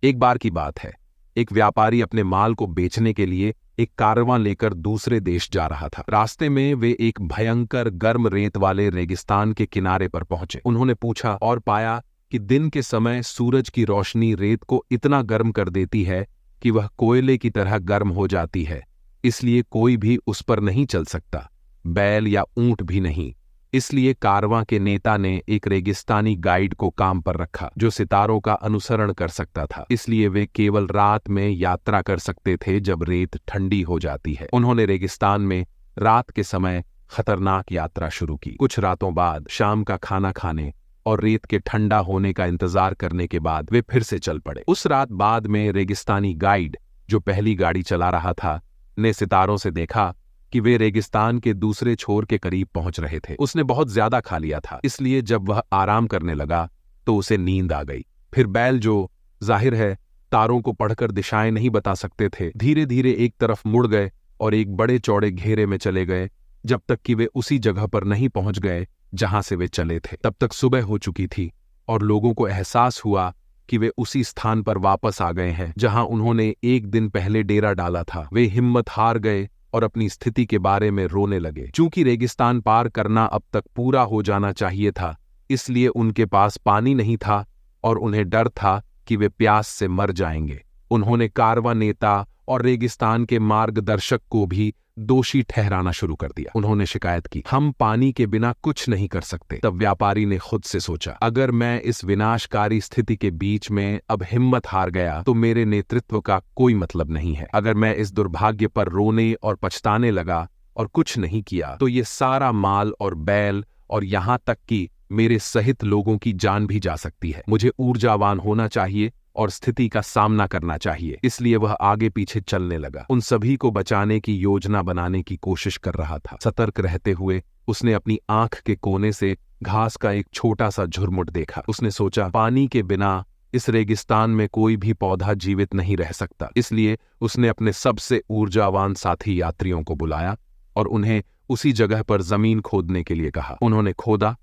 एक बार की बात है, एक व्यापारी अपने माल को बेचने के लिए एक कारवां लेकर दूसरे देश जा रहा था। रास्ते में वे एक भयंकर गर्म रेत वाले रेगिस्तान के किनारे पर पहुंचे। उन्होंने पूछा और पाया कि दिन के समय सूरज की रोशनी रेत को इतना गर्म कर देती है कि वह कोयले की तरह गर्म हो जाती है, इसलिए कोई भी उस पर नहीं चल सकता, बैल या ऊंट भी नहीं। इसलिए कारवां के नेता ने एक रेगिस्तानी गाइड को काम पर रखा जो सितारों का अनुसरण कर सकता था। इसलिए वे केवल रात में यात्रा कर सकते थे जब रेत ठंडी हो जाती है। उन्होंने रेगिस्तान में रात के समय खतरनाक यात्रा शुरू की। कुछ रातों बाद शाम का खाना खाने और रेत के ठंडा होने का इंतजार करने के बाद वे फिर से चल पड़े। उस रात बाद में रेगिस्तानी गाइड जो पहली गाड़ी चला रहा था ने सितारों से देखा कि वे रेगिस्तान के दूसरे छोर के करीब पहुंच रहे थे। उसने बहुत ज्यादा खा लिया था, इसलिए जब वह आराम करने लगा तो उसे नींद आ गई। फिर बैल, जो जाहिर है तारों को पढ़कर दिशाएं नहीं बता सकते थे, धीरे धीरे एक तरफ मुड़ गए और एक बड़े चौड़े घेरे में चले गए जब तक कि वे उसी जगह पर नहीं पहुंच गए जहां से वे चले थे। तब तक सुबह हो चुकी थी और लोगों को एहसास हुआ कि वे उसी स्थान पर वापस आ गए हैं जहां उन्होंने एक दिन पहले डेरा डाला था। वे हिम्मत हार गए और अपनी स्थिति के बारे में रोने लगे। चूंकि रेगिस्तान पार करना अब तक पूरा हो जाना चाहिए था, इसलिए उनके पास पानी नहीं था और उन्हें डर था कि वे प्यास से मर जाएंगे। उन्होंने कारवां नेता और रेगिस्तान के मार्गदर्शक को भी दोषी ठहराना शुरू कर दिया। उन्होंने शिकायत की, हम पानी के बिना कुछ नहीं कर सकते। तब व्यापारी ने खुद से सोचा, अगर मैं इस विनाशकारी स्थिति के बीच में अब हिम्मत हार गया तो मेरे नेतृत्व का कोई मतलब नहीं है। अगर मैं इस दुर्भाग्य पर रोने और पछताने लगा और कुछ नहीं किया तो ये सारा माल और बैल और यहाँ तक कि मेरे सहित लोगों की जान भी जा सकती है। मुझे ऊर्जावान होना चाहिए और स्थिति का सामना करना चाहिए। इसलिए वह आगे पीछे चलने लगा, उन सभी को बचाने की योजना बनाने की कोशिश कर रहा था। सतर्क रहते हुए उसने अपनी आंख के कोने से घास का एक छोटा सा झुरमुट देखा। उसने सोचा, पानी के बिना इस रेगिस्तान में कोई भी पौधा जीवित नहीं रह सकता। इसलिए उसने अपने सबसे ऊर्जावान साथी यात्रियों को बुलाया और उन्हें उसी जगह पर जमीन खोदने के लिए कहा। उन्होंने खोदा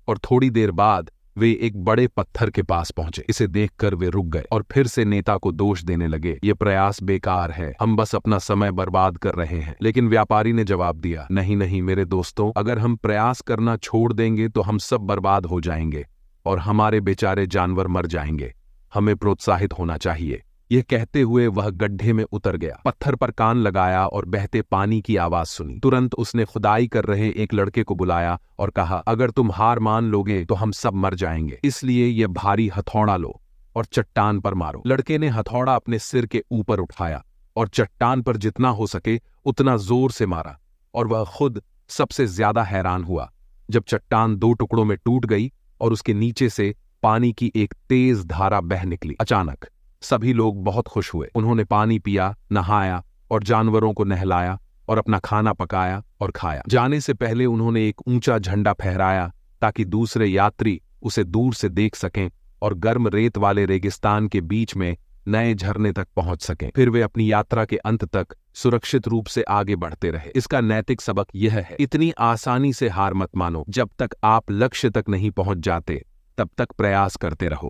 और थोड़ी देर बाद वे एक बड़े पत्थर के पास पहुंचे। इसे देखकर वे रुक गए और फिर से नेता को दोष देने लगे, ये प्रयास बेकार है, हम बस अपना समय बर्बाद कर रहे हैं। लेकिन व्यापारी ने जवाब दिया, नहीं नहीं मेरे दोस्तों, अगर हम प्रयास करना छोड़ देंगे तो हम सब बर्बाद हो जाएंगे और हमारे बेचारे जानवर मर जाएंगे। हमें प्रोत्साहित होना चाहिए। यह कहते हुए वह गड्ढे में उतर गया, पत्थर पर कान लगाया और बहते पानी की आवाज सुनी। तुरंत उसने खुदाई कर रहे एक लड़के को बुलाया और कहा, अगर तुम हार मान लोगे तो हम सब मर जाएंगे, इसलिए यह भारी हथौड़ा लो और चट्टान पर मारो। लड़के ने हथौड़ा अपने सिर के ऊपर उठाया और चट्टान पर जितना हो सके उतना जोर से मारा और वह खुद सबसे ज्यादा हैरान हुआ जब चट्टान दो टुकड़ों में टूट गई और उसके नीचे से पानी की एक तेज धारा बह निकली। अचानक सभी लोग बहुत खुश हुए। उन्होंने पानी पिया, नहाया और जानवरों को नहलाया और अपना खाना पकाया और खाया। जाने से पहले उन्होंने एक ऊंचा झंडा फहराया ताकि दूसरे यात्री उसे दूर से देख सकें और गर्म रेत वाले रेगिस्तान के बीच में नए झरने तक पहुंच सकें। फिर वे अपनी यात्रा के अंत तक सुरक्षित रूप से आगे बढ़ते रहे। इसका नैतिक सबक यह है, इतनी आसानी से हार मत मानो। जब तक आप लक्ष्य तक नहीं पहुंच जाते तब तक प्रयास करते रहो।